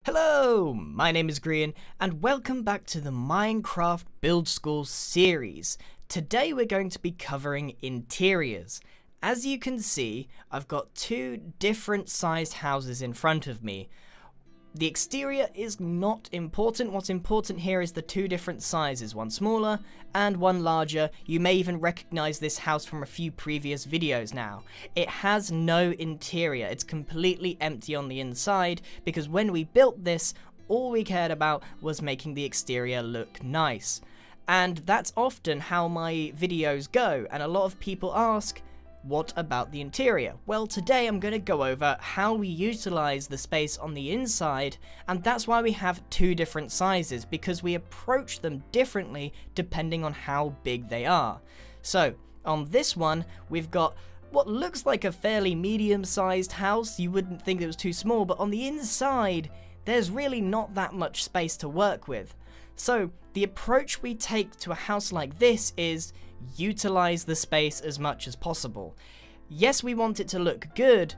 Hello, my name is Grian, and welcome back to the Minecraft Build School series. Today we're going to be covering interiors. As you can see, I've got two different sized houses in front of me. The exterior is not important. What's important here is the two different sizes, one smaller and one larger. You may even recognize this house from a few previous videos now. It has no interior. It's completely empty on the inside because when we built this, all we cared about was making the exterior look nice. And that's often how my videos go, and a lot of people ask, what about the interior? Well, today I'm going to go over how we utilize the space on the inside, and that's why we have two different sizes, because we approach them differently depending on how big they are. So, on this one, we've got what looks like a fairly medium-sized house. You wouldn't think it was too small, but on the inside, there's really not that much space to work with. So, the approach we take to a house like this is utilize the space as much as possible. Yes, we want it to look good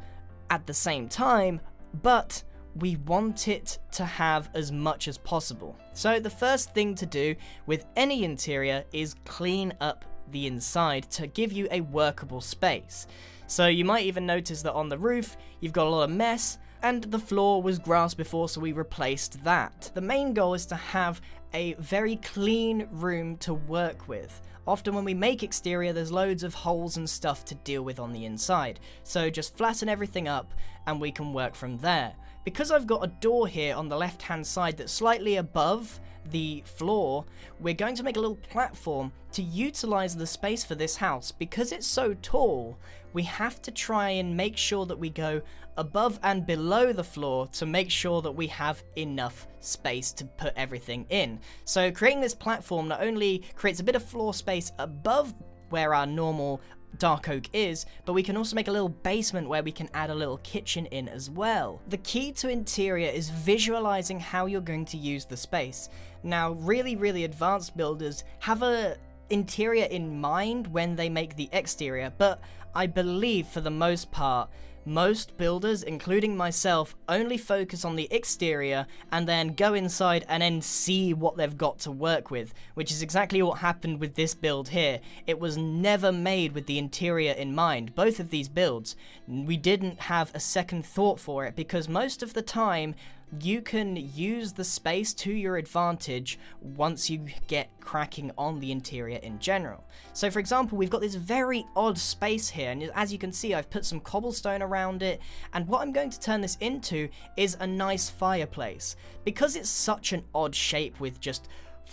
at the same time, but we want it to have as much as possible. So the first thing to do with any interior is clean up the inside to give you a workable space. So you might even notice that on the roof, you've got a lot of mess, and the floor was grass before, so we replaced that. The main goal is to have a very clean room to work with. Often when we make exterior, there's loads of holes and stuff to deal with on the inside. So just flatten everything up and we can work from there. Because I've got a door here on the left hand side that's slightly above the floor, we're going to make a little platform to utilize the space for this house. Because it's so tall, we have to try and make sure that we go above and below the floor to make sure that we have enough space to put everything in. So creating this platform not only creates a bit of floor space above where our normal dark oak is, but we can also make a little basement where we can add a little kitchen in as well. The key to interior is visualizing how you're going to use the space. Now, really advanced builders have a interior in mind when they make the exterior, but I believe for the most part, most builders, including myself, only focus on the exterior and then go inside and then see what they've got to work with, which is exactly what happened with this build here. It was never made with the interior in mind. Both of these builds, we didn't have a second thought for it, because most of the time you can use the space to your advantage once you get cracking on the interior in general. So for example, we've got this very odd space here, and as you can see, I've put some cobblestone around it, and what I'm going to turn this into is a nice fireplace. Because it's such an odd shape with just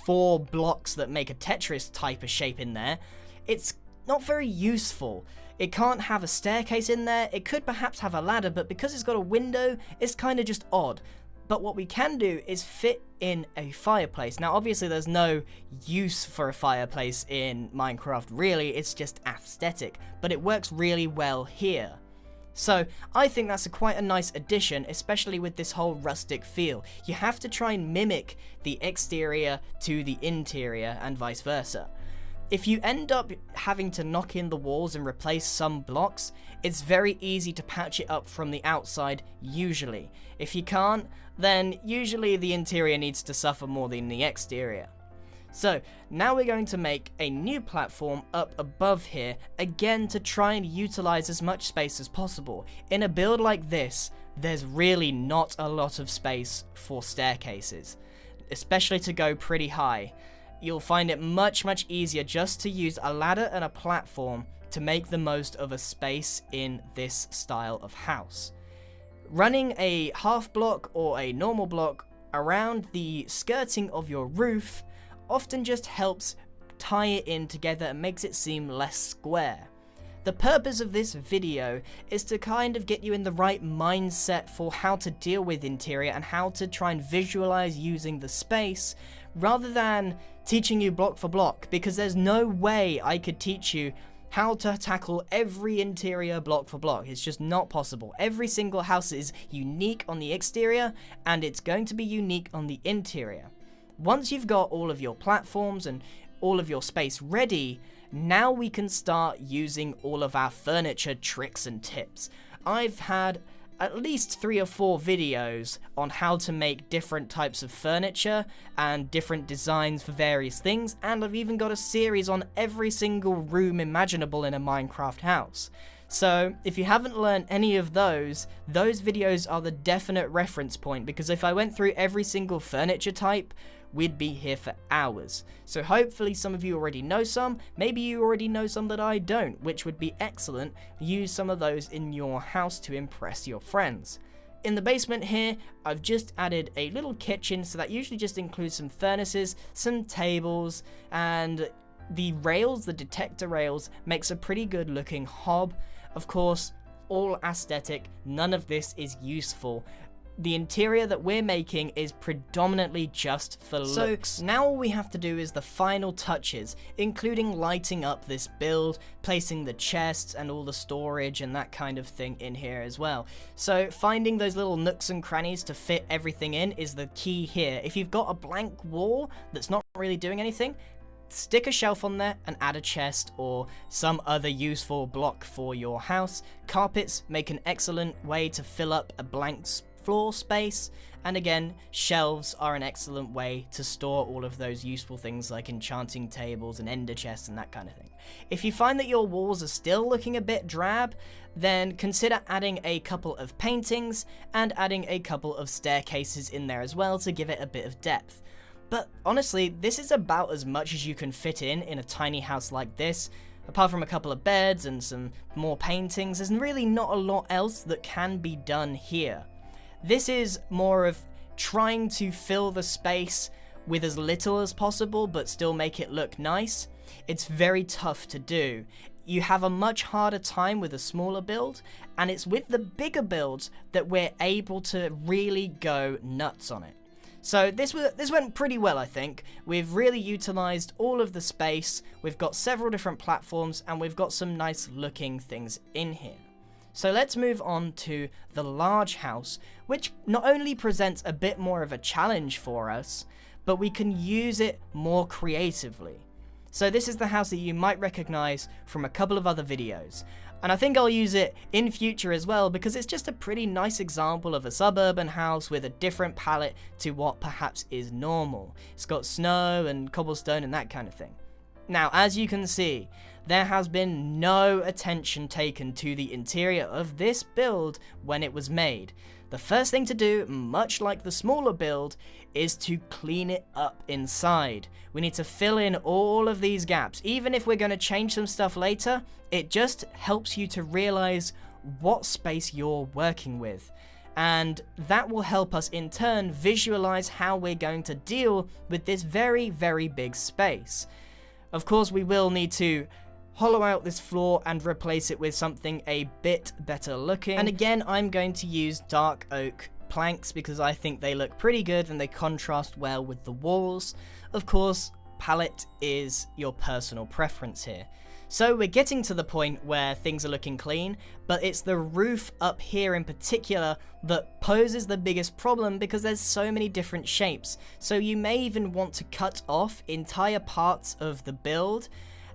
4 blocks that make a Tetris type of shape in there, it's not very useful. It can't have a staircase in there. It could perhaps have a ladder, but because it's got a window, it's kind of just odd. But what we can do is fit in a fireplace. Now obviously there's no use for a fireplace in Minecraft really, it's just aesthetic, but it works really well here. So I think that's quite a nice addition, especially with this whole rustic feel. You have to try and mimic the exterior to the interior and vice versa. If you end up having to knock in the walls and replace some blocks, it's very easy to patch it up from the outside usually. If you can't, then usually the interior needs to suffer more than the exterior. So now we're going to make a new platform up above here, again to try and utilize as much space as possible. In a build like this, there's really not a lot of space for staircases, especially to go pretty high. You'll find it much easier just to use a ladder and a platform to make the most of a space in this style of house. Running a half block or a normal block around the skirting of your roof often just helps tie it in together and makes it seem less square. The purpose of this video is to kind of get you in the right mindset for how to deal with interior and how to try and visualize using the space, rather than teaching you block for block, because there's no way I could teach you how to tackle every interior block for block. It's just not possible. Every single house is unique on the exterior, and it's going to be unique on the interior. Once you've got all of your platforms and all of your space ready, now we can start using all of our furniture tricks and tips. I've had at least 3 or 4 videos on how to make different types of furniture and different designs for various things, and I've even got a series on every single room imaginable in a Minecraft house. So if you haven't learned any of those videos are the definite reference point, because if I went through every single furniture type, we'd be here for hours. So hopefully some of you already know some, maybe you already know some that I don't, which would be excellent. Use some of those in your house to impress your friends. In the basement here, I've just added a little kitchen, so that usually just includes some furnaces, some tables, and the rails, the detector rails, makes a pretty good looking hob. Of course, all aesthetic, none of this is useful. The interior that we're making is predominantly just for looks. So now all we have to do is the final touches, including lighting up this build, placing the chests and all the storage and that kind of thing in here as well. So finding those little nooks and crannies to fit everything in is the key here. If you've got a blank wall that's not really doing anything, stick a shelf on there and add a chest or some other useful block for your house. Carpets make an excellent way to fill up a blank floor space, and again, shelves are an excellent way to store all of those useful things like enchanting tables and ender chests and that kind of thing. If you find that your walls are still looking a bit drab, then consider adding a couple of paintings and adding a couple of staircases in there as well to give it a bit of depth. But honestly, this is about as much as you can fit in a tiny house like this. Apart from a couple of beds and some more paintings, there's really not a lot else that can be done here. This is more of trying to fill the space with as little as possible but still make it look nice. It's very tough to do. You have a much harder time with a smaller build, and it's with the bigger builds that we're able to really go nuts on it. So this went pretty well, I think. We've really utilized all of the space, we've got several different platforms, and we've got some nice looking things in here. So let's move on to the large house, which not only presents a bit more of a challenge for us, but we can use it more creatively. So this is the house that you might recognize from a couple of other videos. And I think I'll use it in future as well, because it's just a pretty nice example of a suburban house with a different palette to what perhaps is normal. It's got snow and cobblestone and that kind of thing. Now, as you can see, there has been no attention taken to the interior of this build when it was made. The first thing to do, much like the smaller build, is to clean it up inside. We need to fill in all of these gaps. Even if we're going to change some stuff later, it just helps you to realize what space you're working with. And that will help us in turn visualize how we're going to deal with this very, very big space. Of course, we will need to hollow out this floor and replace it with something a bit better looking. And again, I'm going to use dark oak planks because I think they look pretty good and they contrast well with the walls. Of course, palette is your personal preference here. So we're getting to the point where things are looking clean, but it's the roof up here in particular that poses the biggest problem because there's so many different shapes. So you may even want to cut off entire parts of the build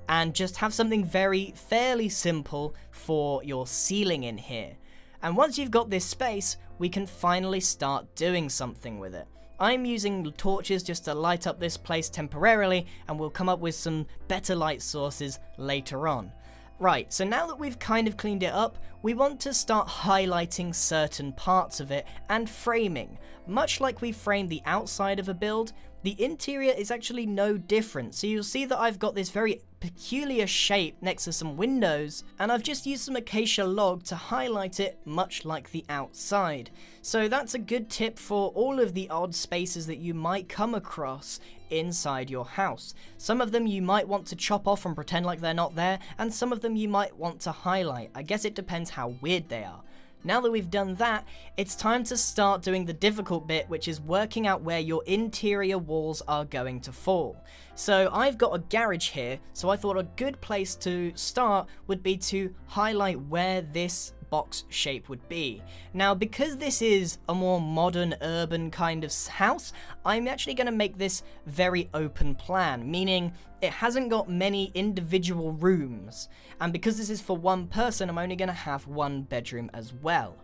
and just have something fairly simple for your ceiling in here. And once you've got this space, we can finally start doing something with it. I'm using torches just to light up this place temporarily, and we'll come up with some better light sources later on. Right, so now that we've kind of cleaned it up, we want to start highlighting certain parts of it and framing. Much like we framed the outside of a build, the interior is actually no different. So you'll see that I've got this very peculiar shape next to some windows, and I've just used some acacia log to highlight it much like the outside. So that's a good tip for all of the odd spaces that you might come across inside your house. Some of them you might want to chop off and pretend like they're not there, and some of them you might want to highlight. I guess it depends how weird they are. Now that we've done that, it's time to start doing the difficult bit, which is working out where your interior walls are going to fall. So I've got a garage here, so I thought a good place to start would be to highlight where this box shape would be. Now, because this is a more modern urban kind of house, I'm actually going to make this very open plan, meaning it hasn't got many individual rooms, and because this is for one person, I'm only going to have one bedroom as well.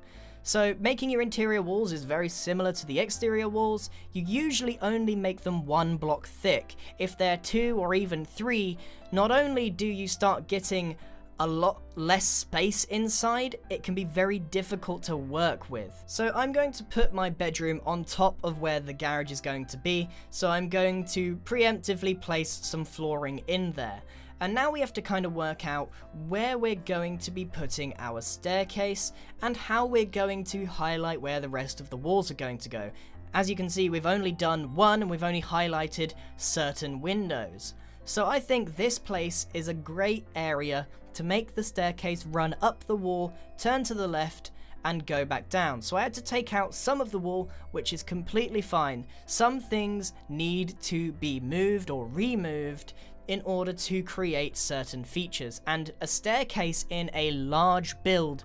So making your interior walls is very similar to the exterior walls. You usually only make them 1 block thick. If they're 2 or even 3, not only do you start getting a lot less space inside, it can be very difficult to work with. So I'm going to put my bedroom on top of where the garage is going to be, so I'm going to preemptively place some flooring in there. And now we have to kind of work out where we're going to be putting our staircase and how we're going to highlight where the rest of the walls are going to go. As you can see, we've only done one and we've only highlighted certain windows. So I think this place is a great area to make the staircase run up the wall, turn to the left, and go back down. So I had to take out some of the wall, which is completely fine. Some things need to be moved or removed in order to create certain features, and a staircase in a large build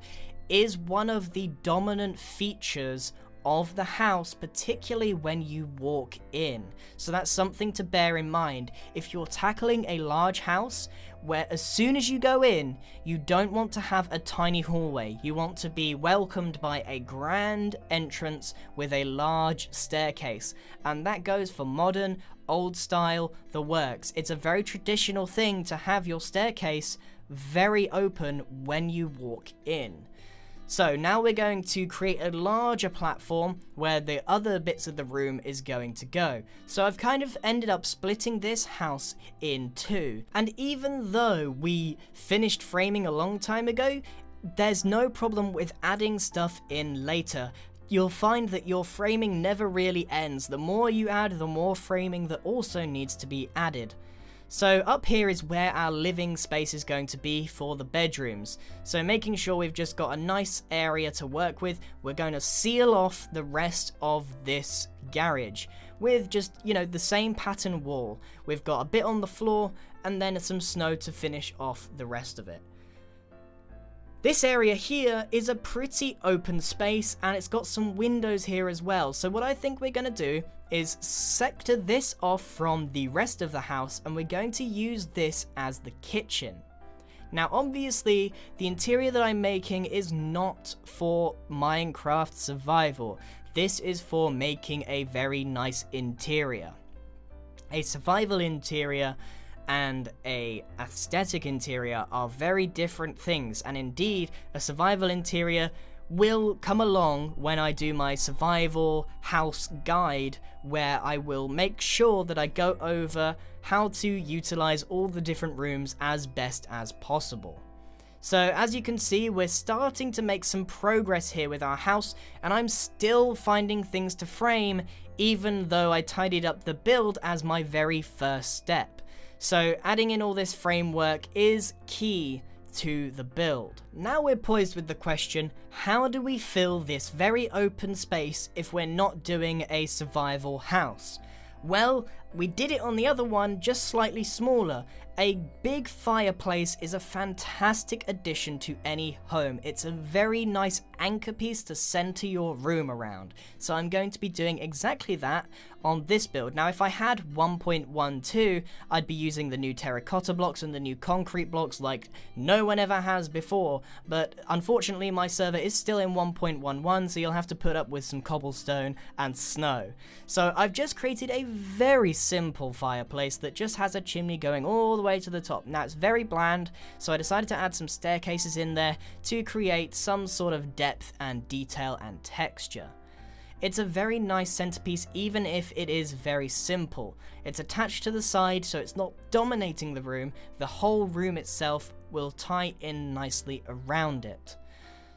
is one of the dominant features of the house, particularly when you walk in. So that's something to bear in mind. If you're tackling a large house where as soon as you go in, you don't want to have a tiny hallway. You want to be welcomed by a grand entrance with a large staircase. And that goes for modern, old style, the works. It's a very traditional thing to have your staircase very open when you walk in. So now we're going to create a larger platform where the other bits of the room is going to go. So I've kind of ended up splitting this house in 2. And even though we finished framing a long time ago, there's no problem with adding stuff in later. You'll find that your framing never really ends. The more you add, the more framing that also needs to be added. So up here is where our living space is going to be for the bedrooms. So making sure we've just got a nice area to work with, we're going to seal off the rest of this garage with just, the same pattern wall. We've got a bit on the floor and then some snow to finish off the rest of it. This area here is a pretty open space and it's got some windows here as well. So what I think we're going to do is sector this off from the rest of the house and we're going to use this as the kitchen. Now obviously the interior that I'm making is not for Minecraft survival. This is for making a very nice interior. A survival interior and a aesthetic interior are very different things, and indeed a survival interior will come along when I do my survival house guide, where I will make sure that I go over how to utilize all the different rooms as best as possible. So as you can see, we're starting to make some progress here with our house, and I'm still finding things to frame even though I tidied up the build as my very first step. So adding in all this framework is key to the build. Now we're poised with the question, how do we fill this very open space if we're not doing a survival house? Well, we did it on the other one, just slightly smaller. A big fireplace is a fantastic addition to any home. It's a very nice anchor piece to center your room around. So I'm going to be doing exactly that on this build. Now if I had 1.12, I'd be using the new terracotta blocks and the new concrete blocks like no one ever has before, but unfortunately my server is still in 1.11, so you'll have to put up with some cobblestone and snow. So I've just created a very simple fireplace that just has a chimney going all the way to the top. Now it's very bland, so I decided to add some staircases in there to create some sort of depth and detail and texture. It's a very nice centerpiece even if it is very simple. It's attached to the side so it's not dominating the room. The whole room itself will tie in nicely around it.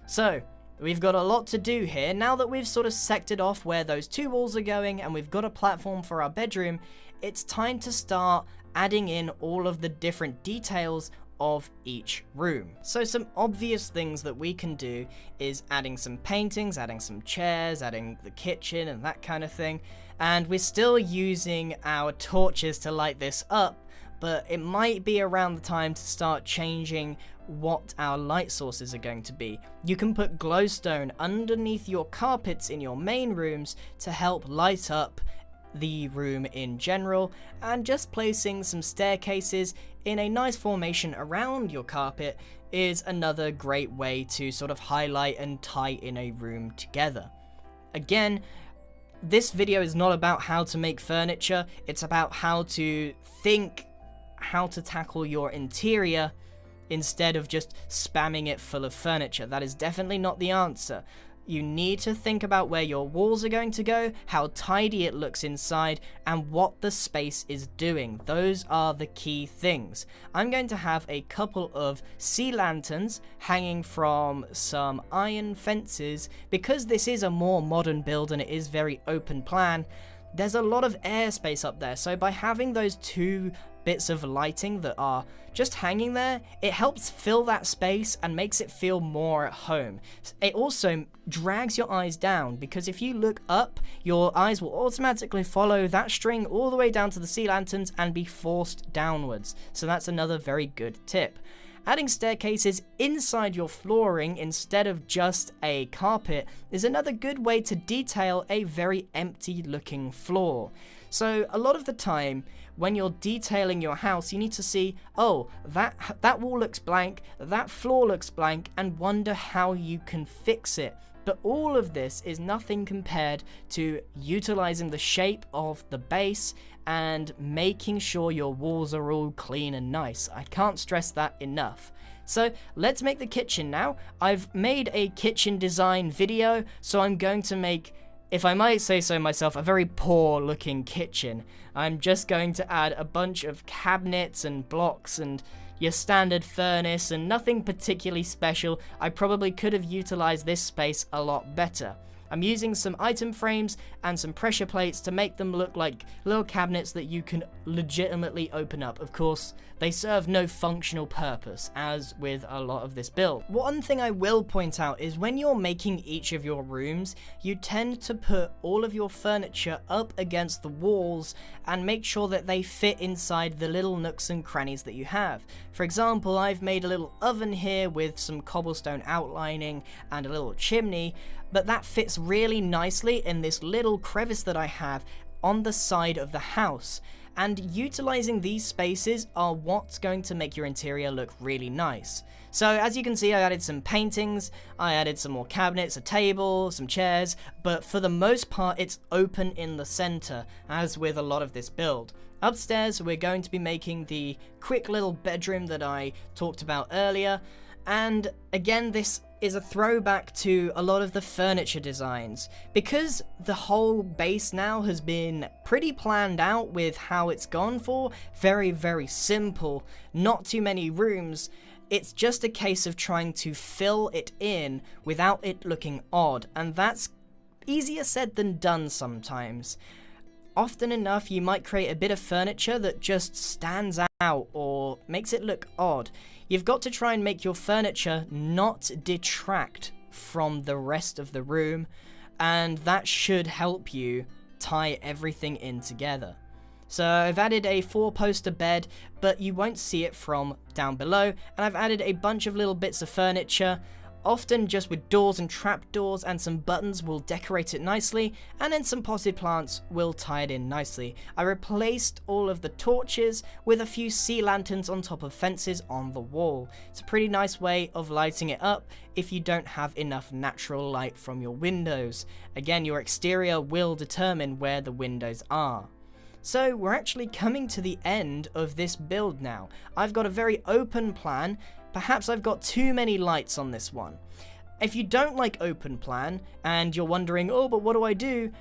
So we've got a lot to do here. Now that we've sort of sectored off where those 2 walls are going and we've got a platform for our bedroom, it's time to start adding in all of the different details of each room. So some obvious things that we can do is adding some paintings, adding some chairs, adding the kitchen and that kind of thing. And we're still using our torches to light this up, but it might be around the time to start changing what our light sources are going to be. You can put glowstone underneath your carpets in your main rooms to help light up the room in general, and just placing some staircases in a nice formation around your carpet is another great way to sort of highlight and tie in a room together. Again, this video is not about how to make furniture, it's about how to think how to tackle your interior instead of just spamming it full of furniture. That is definitely not the answer. You need to think about where your walls are going to go, how tidy it looks inside, and what the space is doing. Those are the key things. I'm going to have a couple of sea lanterns hanging from some iron fences. Because this is a more modern build and it is very open plan, there's a lot of airspace up there. So by having those two bits of lighting that are just hanging there, it helps fill that space and makes it feel more at home. It also drags your eyes down, because if you look up, your eyes will automatically follow that string all the way down to the sea lanterns and be forced downwards. So that's another very good tip. Adding staircases inside your flooring instead of just a carpet is another good way to detail a very empty looking floor. So a lot of the time when you're detailing your house, you need to see, oh, that wall looks blank, that floor looks blank, and wonder how you can fix it. But all of this is nothing compared to utilizing the shape of the base and making sure your walls are all clean and nice. I can't stress that enough. So let's make the kitchen now. I've made a kitchen design video, so I'm going to make, if I might say so myself, a very poor looking kitchen. I'm just going to add a bunch of cabinets and blocks and your standard furnace and nothing particularly special. I probably could have utilized this space a lot better. I'm using some item frames and some pressure plates to make them look like little cabinets that you can legitimately open up. Of course, they serve no functional purpose, as with a lot of this build. One thing I will point out is when you're making each of your rooms, you tend to put all of your furniture up against the walls and make sure that they fit inside the little nooks and crannies that you have. For example, I've made a little oven here with some cobblestone outlining and a little chimney, but that fits really nicely in this little crevice that I have on the side of the house. And utilizing these spaces are what's going to make your interior look really nice. So as you can see, I added some paintings, I added some more cabinets, a table, some chairs, but for the most part it's open in the center, as with a lot of this build. Upstairs we're going to be making the quick little bedroom that I talked about earlier, and again this is a throwback to a lot of the furniture designs. Because the whole base now has been pretty planned out with how it's gone for, very simple, not too many rooms, it's just a case of trying to fill it in without it looking odd, and that's easier said than done sometimes. Often enough, you might create a bit of furniture that just stands out or makes it look odd. You've got to try and make your furniture not detract from the rest of the room, and that should help you tie everything in together. So I've added a 4-poster bed, but you won't see it from down below, and I've added a bunch of little bits of furniture, often just with doors and trapdoors, and some buttons will decorate it nicely, and then some potted plants will tie it in nicely. I replaced all of the torches with a few sea lanterns on top of fences on the wall. It's a pretty nice way of lighting it up if you don't have enough natural light from your windows. Again, your exterior will determine where the windows are. So we're actually coming to the end of this build now. I've got a very open plan. Perhaps I've got too many lights on this one. If you don't like open plan and you're wondering, oh, but what do I do?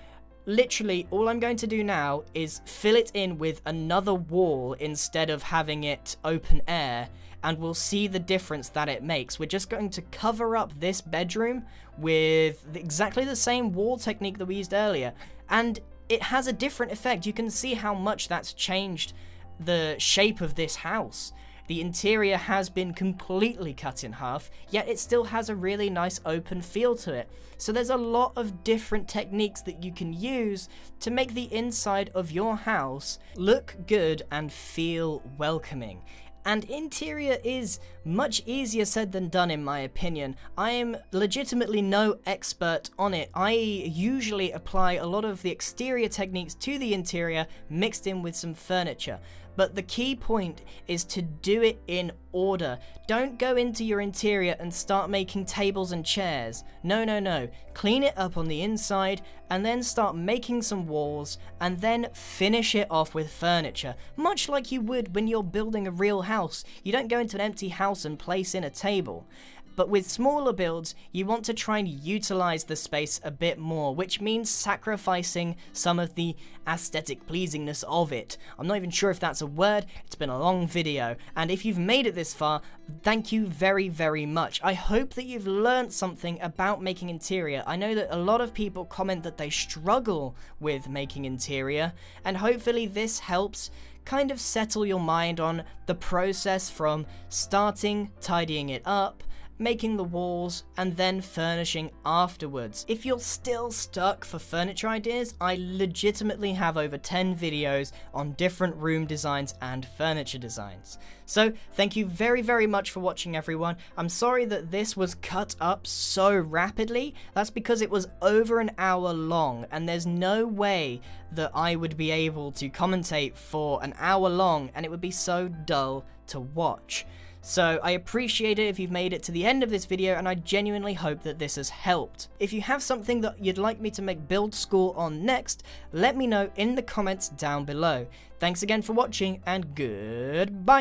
Literally, all I'm going to do now is fill it in with another wall instead of having it open air, and we'll see the difference that it makes. We're just going to cover up this bedroom with exactly the same wall technique that we used earlier, and it has a different effect. You can see how much that's changed the shape of this house. The interior has been completely cut in half, yet it still has a really nice open feel to it. So there's a lot of different techniques that you can use to make the inside of your house look good and feel welcoming. And interior is much easier said than done in my opinion. I am legitimately no expert on it. I usually apply a lot of the exterior techniques to the interior mixed in with some furniture. But the key point is to do it in order. Don't go into your interior and start making tables and chairs. No, no, no. Clean it up on the inside and then start making some walls and then finish it off with furniture. Much like you would when you're building a real house. You don't go into an empty house and place in a table. But with smaller builds, you want to try and utilize the space a bit more, which means sacrificing some of the aesthetic pleasingness of it. I'm not even sure if that's a word, it's been a long video, and if you've made it this far, thank you very, very much. I hope that you've learned something about making interior. I know that a lot of people comment that they struggle with making interior, and hopefully this helps kind of settle your mind on the process from starting, tidying it up, making the walls, and then furnishing afterwards. If you're still stuck for furniture ideas, I legitimately have over 10 videos on different room designs and furniture designs. So thank you very, very much for watching, everyone. I'm sorry that this was cut up so rapidly. That's because it was over an hour long, and there's no way that I would be able to commentate for an hour long and it would be so dull to watch. So I appreciate it if you've made it to the end of this video, and I genuinely hope that this has helped. If you have something that you'd like me to make build school on next, let me know in the comments down below. Thanks again for watching, and goodbye!